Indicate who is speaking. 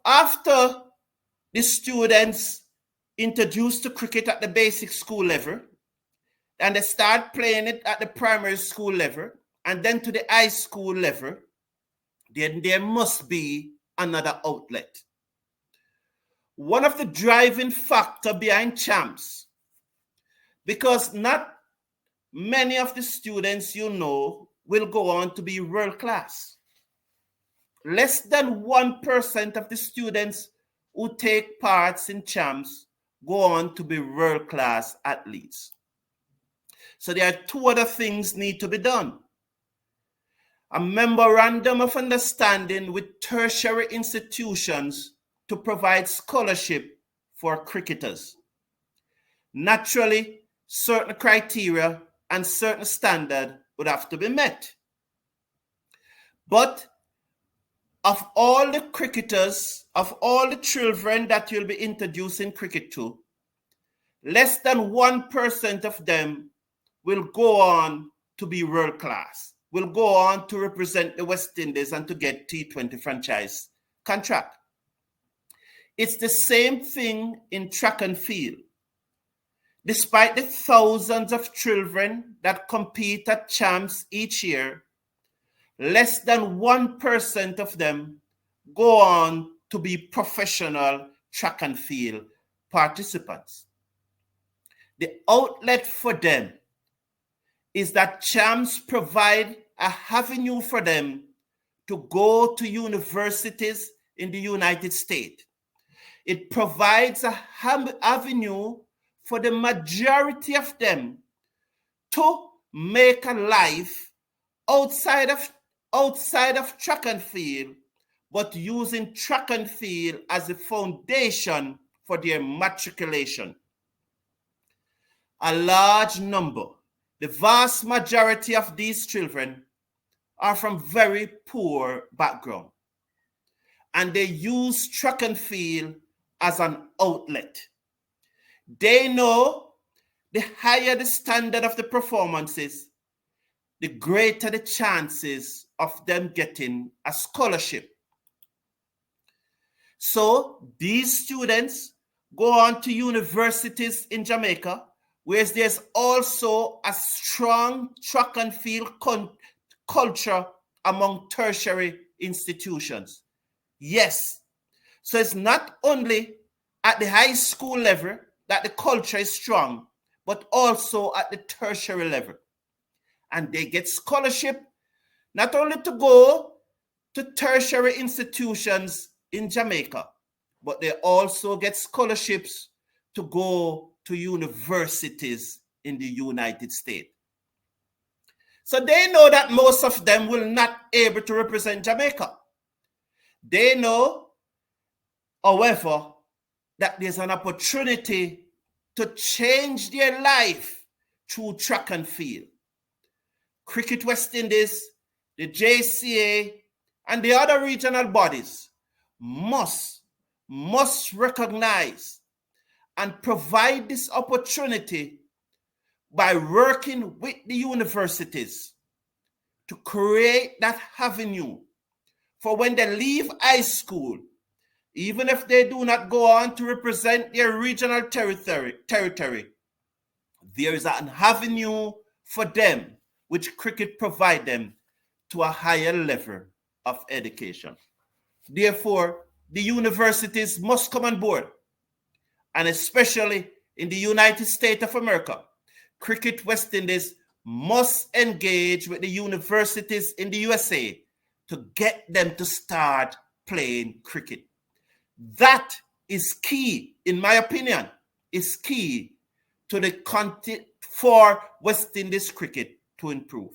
Speaker 1: after the students introduced to cricket at the basic school level, and they start playing it at the primary school level, and then to the high school level, then there must be another outlet. One of the driving factors behind champs, because not many of the students will go on to be world class. Less than 1% of the students who take parts in champs go on to be world class athletes. So there are two other things need to be done. A memorandum of understanding with tertiary institutions to provide scholarship for cricketers. Naturally, certain criteria and certain standards would have to be met. But of all the cricketers, of all the children that you'll be introducing cricket to, less than 1% of them will go on to be world class, will go on to represent the West Indies and to get T20 franchise contract. It's the same thing in track and field. Despite the thousands of children that compete at champs each year, less than 1% of them go on to be professional track and field participants. The outlet for them is that champs provide a avenue for them to go to universities in the United States. It provides an avenue for the majority of them to make a life outside of track and field, but using track and field as a foundation for their matriculation. A large number, the vast majority of these children are from very poor background, and they use track and field as an outlet. They know the higher the standard of the performances, the greater the chances of them getting a scholarship. So these students go on to universities in Jamaica, where there's also a strong track and field culture among tertiary institutions. Yes, so it's not only at the high school level that the culture is strong, but also at the tertiary level. And they get scholarship not only to go to tertiary institutions in Jamaica, but they also get scholarships to go to universities in the United States. So they know that most of them will not be able to represent Jamaica. They know, however, that there's an opportunity to change their life through track and field. Cricket West Indies, the JCA, and the other regional bodies must recognize and provide this opportunity by working with the universities to create that avenue for when they leave high school, even if they do not go on to represent their regional territory, there is an avenue for them which cricket provide them to a higher level of education. Therefore, the universities must come on board, and especially in the United States of America, Cricket West Indies must engage with the universities in the USA to get them to start playing cricket. That is key, in my opinion, is key to the content for West Indies cricket to improve.